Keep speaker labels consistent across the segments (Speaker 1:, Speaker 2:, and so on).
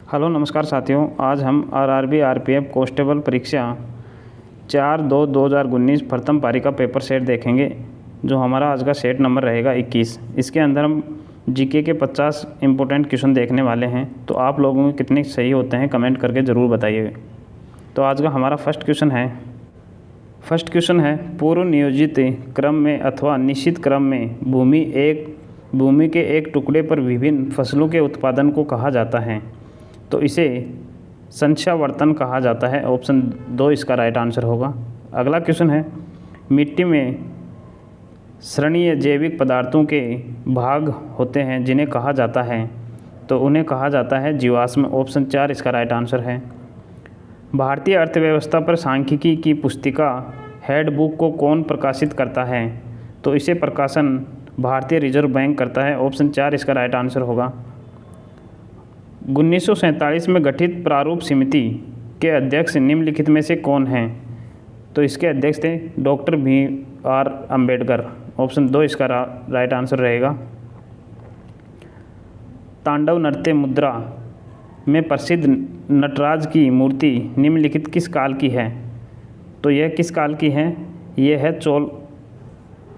Speaker 1: Hello नमस्कार साथियों। आज हम आरआरबी आरपीएफ कांस्टेबल परीक्षा 4/2/2019 प्रथम पारी का पेपर सेट देखेंगे, जो हमारा आज का सेट नंबर रहेगा 21। इसके अंदर हम जीके के 50 इम्पोर्टेंट क्वेश्चन देखने वाले हैं। तो आप लोगों के कितने सही होते हैं कमेंट करके ज़रूर बताइए। तो आज का हमारा फर्स्ट क्वेश्चन है पूर्व नियोजित क्रम में अथवा निश्चित क्रम में भूमि के एक टुकड़े पर विभिन्न फसलों के उत्पादन को कहा जाता है, तो इसे संख्यावर्तन कहा जाता है। ऑप्शन 2 इसका राइट आंसर होगा। अगला क्वेश्चन है मिट्टी में सरणीय जैविक पदार्थों के भाग होते हैं जिन्हें कहा जाता है, तो उन्हें कहा जाता है जीवाश्म। ऑप्शन 4 इसका राइट आंसर है। भारतीय अर्थव्यवस्था पर सांख्यिकी की पुस्तिका हैंडबुक को कौन प्रकाशित करता है, तो इसे प्रकाशन भारतीय रिजर्व बैंक करता है। ऑप्शन 4 इसका राइट आंसर होगा। 1947 में गठित प्रारूप समिति के अध्यक्ष निम्नलिखित में से कौन हैं, तो इसके अध्यक्ष थे डॉक्टर BR अम्बेडकर। ऑप्शन 2 इसका राइट आंसर रहेगा। तांडव नृत्य मुद्रा में प्रसिद्ध नटराज की मूर्ति निम्नलिखित किस काल की है, तो यह किस काल की है, यह है चोल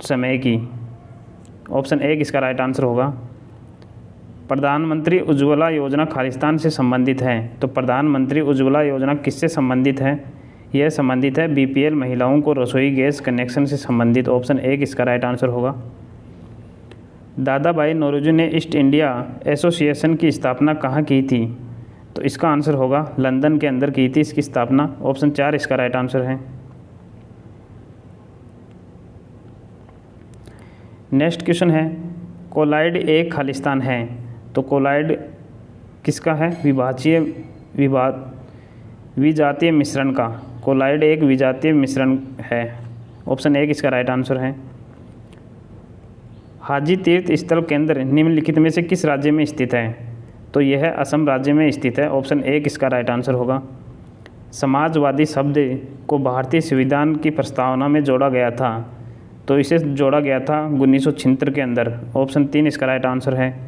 Speaker 1: समय की। ऑप्शन 1 इसका राइट आंसर होगा। प्रधानमंत्री उज्ज्वला योजना खालिस्तान से संबंधित है, तो प्रधानमंत्री उज्ज्वला योजना किससे संबंधित है, यह संबंधित है BPL महिलाओं को रसोई गैस कनेक्शन से संबंधित। ऑप्शन 1 इसका राइट आंसर होगा। दादा भाई नौरोजी ने ईस्ट इंडिया एसोसिएशन की स्थापना कहाँ की थी, तो इसका आंसर होगा लंदन के अंदर की थी इसकी स्थापना। ऑप्शन 4 इसका राइट आंसर है। नेक्स्ट क्वेश्चन है कोलाइड एक खालिस्तान है, तो कोलाइड किसका है, विजातीय मिश्रण का। कोलाइड एक विजातीय मिश्रण है। ऑप्शन 1 इसका राइट आंसर है। हाजी तीर्थ स्थल केंद्र निम्नलिखित में से किस राज्य में स्थित है, तो यह असम राज्य में स्थित है। ऑप्शन 1 इसका राइट आंसर होगा। समाजवादी शब्द को भारतीय संविधान की प्रस्तावना में जोड़ा गया था, तो इसे जोड़ा गया था 1976 के अंदर। ऑप्शन 3 इसका राइट आंसर है।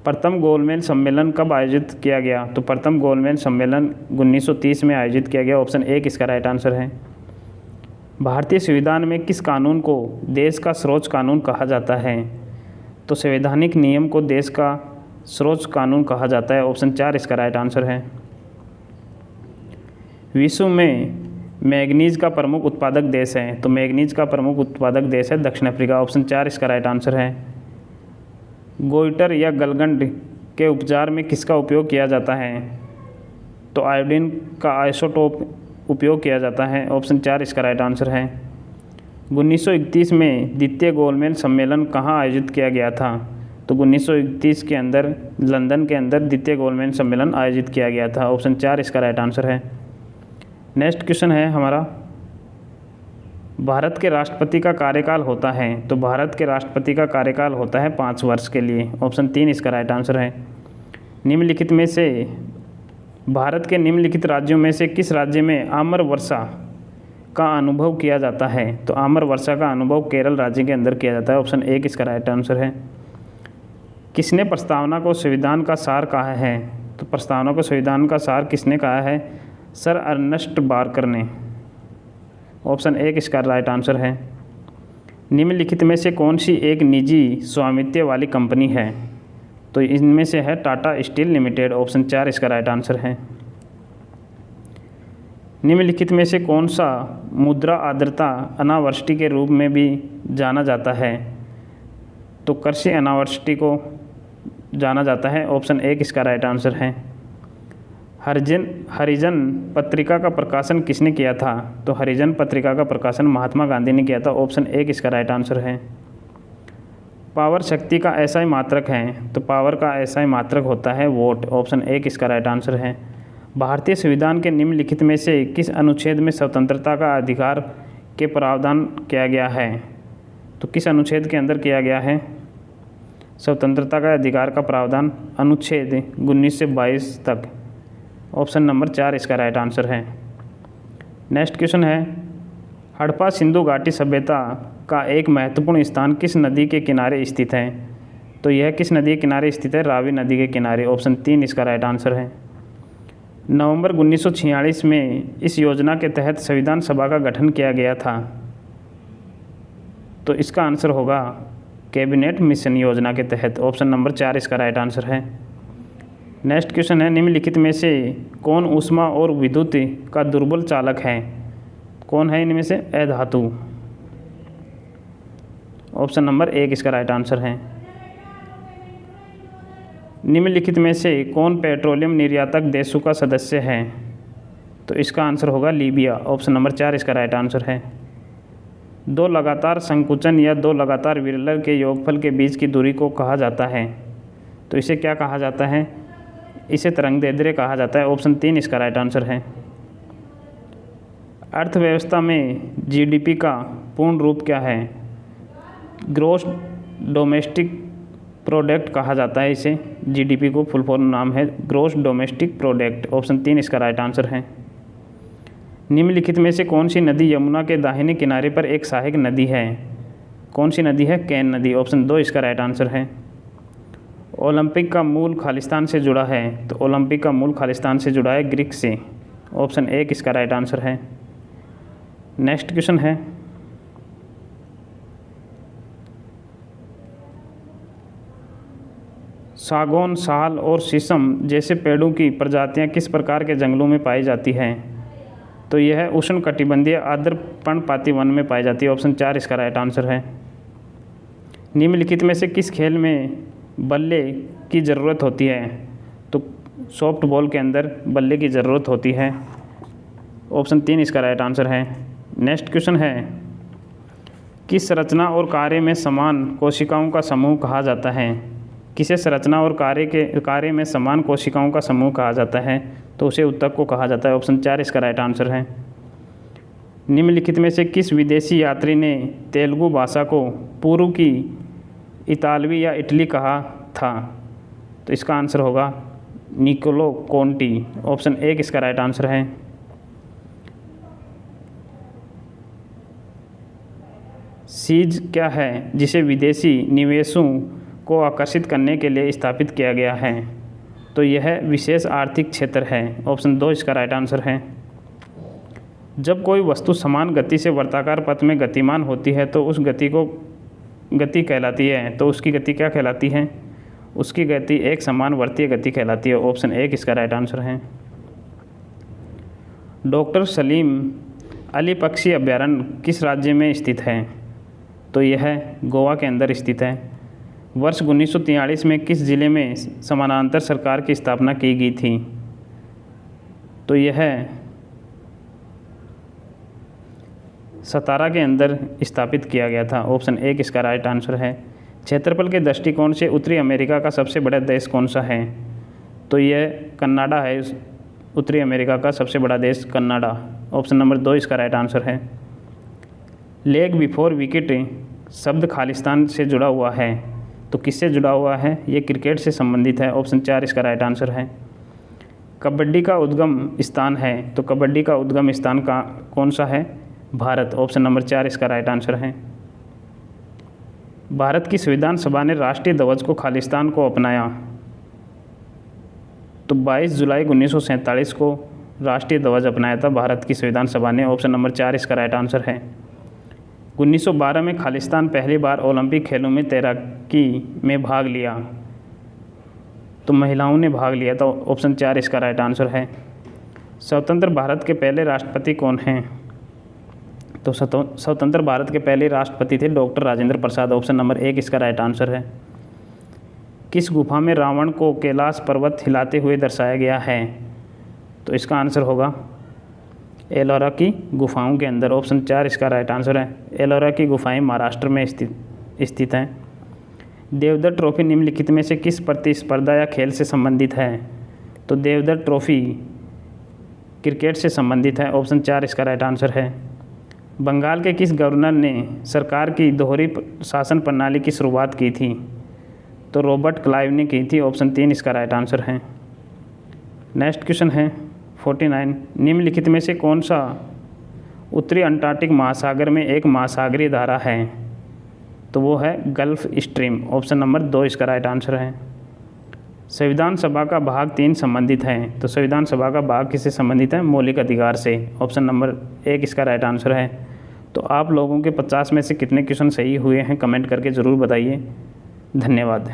Speaker 1: प्रथम गोलमेज सम्मेलन कब आयोजित किया गया, तो प्रथम गोलमेज सम्मेलन 1930 में आयोजित किया गया। ऑप्शन 1 इसका राइट आंसर है। भारतीय संविधान में किस कानून को देश का सर्वोच्च कानून कहा जाता है, तो संवैधानिक नियम को देश का सर्वोच्च कानून कहा जाता है। ऑप्शन 4 इसका राइट आंसर है। विश्व में मैंगनीज का प्रमुख उत्पादक देश है, तो मैंगनीज का प्रमुख उत्पादक देश है दक्षिण अफ्रीका। ऑप्शन 4 इसका राइट आंसर है। गोइटर या गलगंड के उपचार में किसका उपयोग किया जाता है, तो आयोडीन का आइसोटोप उपयोग किया जाता है। ऑप्शन 4 इसका राइट आंसर है। 1931 में द्वितीय गोलमेज सम्मेलन कहाँ आयोजित किया गया था, तो 1931 के अंदर लंदन के अंदर द्वितीय गोलमेज सम्मेलन आयोजित किया गया था। ऑप्शन 4 इसका राइट आंसर है। नेक्स्ट क्वेश्चन है हमारा भारत के राष्ट्रपति का कार्यकाल होता है, तो भारत के राष्ट्रपति का कार्यकाल होता है 5 वर्ष के लिए। ऑप्शन 3 इसका राइट आंसर है। निम्नलिखित में से भारत के निम्नलिखित राज्यों में से किस राज्य में आम्र वर्षा का अनुभव किया जाता है, तो आम्र वर्षा का अनुभव केरल राज्य के अंदर किया जाता है। ऑप्शन 1 इसका राइट आंसर है। किसने प्रस्तावना को संविधान का सार कहा है, तो प्रस्तावना को संविधान का सार किसने कहा है, सर अर्नेस्ट बार्कर ने। ऑप्शन 1 इसका राइट आंसर है। निम्नलिखित में से कौन सी एक निजी स्वामित्व वाली कंपनी है, तो इनमें से है टाटा स्टील लिमिटेड। ऑप्शन 4 इसका राइट आंसर है। निम्नलिखित में से कौन सा मुद्रा आर्द्रता अनावृष्टि के रूप में भी जाना जाता है, तो कृषि अनावृष्टि को जाना जाता है। ऑप्शन 1 इसका राइट आंसर है। हरिजन पत्रिका का प्रकाशन किसने किया था, तो हरिजन पत्रिका का प्रकाशन महात्मा गांधी ने किया था। ऑप्शन 1 इसका राइट आंसर है। पावर शक्ति का ऐसा ही मात्रक है, तो पावर का ऐसा ही मात्रक होता है वोट। ऑप्शन 1 इसका राइट आंसर है। भारतीय संविधान के निम्नलिखित में से किस अनुच्छेद में स्वतंत्रता का अधिकार के प्रावधान किया गया है, तो किस अनुच्छेद के अंदर किया गया है स्वतंत्रता का अधिकार का प्रावधान, अनुच्छेद 19 से 22 तक। ऑप्शन नंबर 4 इसका राइट आंसर है। नेक्स्ट क्वेश्चन है हड़प्पा सिंधु घाटी सभ्यता का एक महत्वपूर्ण स्थान किस नदी के किनारे स्थित है, तो यह किस नदी के किनारे स्थित है, रावी नदी के किनारे। ऑप्शन 3 इसका राइट आंसर है। नवंबर 1946 में इस योजना के तहत संविधान सभा का गठन किया गया था। तो इसका आंसर होगा कैबिनेट मिशन योजना के तहत। ऑप्शन नंबर 4 इसका राइट आंसर है। नेक्स्ट क्वेश्चन है, निम्नलिखित में से कौन ऊष्मा और विद्युत का दुर्बल चालक है? कौन है इनमें से? अधातु। ऑप्शन नंबर 1 इसका राइट आंसर है। निम्नलिखित में से कौन पेट्रोलियम निर्यातक देशों का सदस्य है? तो इसका आंसर होगा लीबिया। ऑप्शन नंबर 4 इसका राइट आंसर है। दो लगातार संकुचन या दो लगातार विरलर के योगफल के बीच की दूरी को कहा जाता है। तो इसे क्या कहा जाता है? इसे तरंगदैर्ध्य कहा जाता है। ऑप्शन 3 इसका राइट आंसर है। अर्थव्यवस्था में जीडीपी का पूर्ण रूप क्या है? ग्रॉस डोमेस्टिक प्रोडक्ट कहा जाता है इसे। जीडीपी को फुल फॉर्म नाम है ग्रॉस डोमेस्टिक प्रोडक्ट। ऑप्शन 3 इसका राइट आंसर है। निम्नलिखित में से कौन सी नदी यमुना के दाहिने किनारे पर एक सहायक नदी है? कौन सी नदी है? केन नदी। ऑप्शन 2 इसका राइट आंसर है। ओलंपिक का मूल खालिस्तान से जुड़ा है। तो ओलंपिक का मूल खालिस्तान से जुड़ा है ग्रीक से। ऑप्शन 1 इसका राइट आंसर है। नेक्स्ट क्वेश्चन है, सागौन, साल और शीशम जैसे पेड़ों की प्रजातियां किस प्रकार के जंगलों में पाई जाती हैं? तो यह उष्णकटिबंधीय आर्द्र पर्णपाती वन में पाई जाती है। ऑप्शन 4 इसका राइट आंसर है। निम्नलिखित में से किस खेल में बल्ले की ज़रूरत होती है? तो सॉफ्ट बॉल के अंदर बल्ले की ज़रूरत होती है। ऑप्शन 3 इसका राइट आंसर है। नेक्स्ट क्वेश्चन है, किस संरचना और कार्य में समान कोशिकाओं का समूह कहा जाता है? किसे संरचना और कार्य में समान कोशिकाओं का समूह कहा जाता है? तो उसे उत्तक को कहा जाता है। ऑप्शन 4 इसका राइट आंसर है। निम्नलिखित में से किस विदेशी यात्री ने तेलुगु भाषा को पूर्व की इतालवी या इटली कहा था? तो इसका आंसर होगा निकोलो कोंटी। ऑप्शन 1 इसका राइट आंसर है। सीज क्या है जिसे विदेशी निवेशों को आकर्षित करने के लिए स्थापित किया गया है? तो यह विशेष आर्थिक क्षेत्र है। ऑप्शन 2 इसका राइट आंसर है। जब कोई वस्तु समान गति से वर्ताकार पथ में गतिमान होती है तो उस गति को गति कहलाती है। तो उसकी गति क्या कहलाती है? उसकी गति एक समान वर्तीय गति कहलाती है। ऑप्शन 1 इसका राइट आंसर है। डॉक्टर सलीम अली पक्षी अभयारण्य किस राज्य में स्थित है? तो यह गोवा के अंदर स्थित है। वर्ष 1943 में किस जिले में समानांतर सरकार की स्थापना की गई थी? तो यह सतारा के अंदर स्थापित किया गया था। ऑप्शन 1 इसका राइट आंसर है। क्षेत्रफल के दृष्टिकोण से उत्तरी अमेरिका का सबसे बड़ा देश कौन सा है? तो यह कनाडा है। उत्तरी अमेरिका का सबसे बड़ा देश कनाडा। ऑप्शन नंबर 2 इसका राइट आंसर है। लेग बिफोर विकेट शब्द खालिस्तान से जुड़ा हुआ है। तो किससे जुड़ा हुआ है? ये क्रिकेट से संबंधित है। ऑप्शन 4 इसका राइट आंसर है। कबड्डी का उद्गम स्थान है। तो कबड्डी का उद्गम स्थान का कौन सा है? भारत। ऑप्शन नंबर 4 इसका राइट आंसर है। भारत की संविधान सभा ने राष्ट्रीय ध्वज को खालिस्तान को अपनाया। तो 22 जुलाई 1947 को राष्ट्रीय ध्वज अपनाया था भारत की संविधान सभा ने। ऑप्शन नंबर 4 इसका राइट आंसर है। 1912 में खालिस्तान पहली बार ओलंपिक खेलों में तैराकी में भाग लिया। तो महिलाओं ने भाग लिया था। ऑप्शन 4 इसका राइट आंसर है। स्वतंत्र भारत के पहले राष्ट्रपति कौन हैं? तो स्वतंत्र भारत के पहले राष्ट्रपति थे doctor Rajendra Prasad. Option number 1 इसका राइट आंसर है। किस गुफा में रावण को कैलाश पर्वत हिलाते हुए दर्शाया गया है? तो इसका आंसर होगा एलोरा की गुफाओं के अंदर। ऑप्शन 4 इसका राइट आंसर है। एलोरा की गुफाएं महाराष्ट्र में स्थित हैं। देवधर ट्रॉफी निम्नलिखित में से किस प्रतिस्पर्धा या खेल से संबंधित है? तो देवधर ट्रॉफी क्रिकेट से संबंधित है। ऑप्शन 4 इसका राइट आंसर है। बंगाल के किस गवर्नर ने सरकार की दोहरी शासन प्रणाली की शुरुआत की थी? तो रॉबर्ट क्लाइव ने की थी। ऑप्शन 3 इसका राइट आंसर है। नेक्स्ट क्वेश्चन है 49, निम्नलिखित में से कौन सा उत्तरी अंटार्कटिक महासागर में एक महासागरीय धारा है? तो वो है गल्फ स्ट्रीम। ऑप्शन नंबर 2 इसका राइट आंसर है। संविधान सभा का भाग 3 संबंधित है, तो संविधान सभा का भाग किससे संबंधित है? मौलिक अधिकार से। ऑप्शन नंबर 1 इसका राइट आंसर है। तो आप लोगों के 50 में से कितने क्वेश्चन सही हुए हैं कमेंट करके ज़रूर बताइए। धन्यवाद।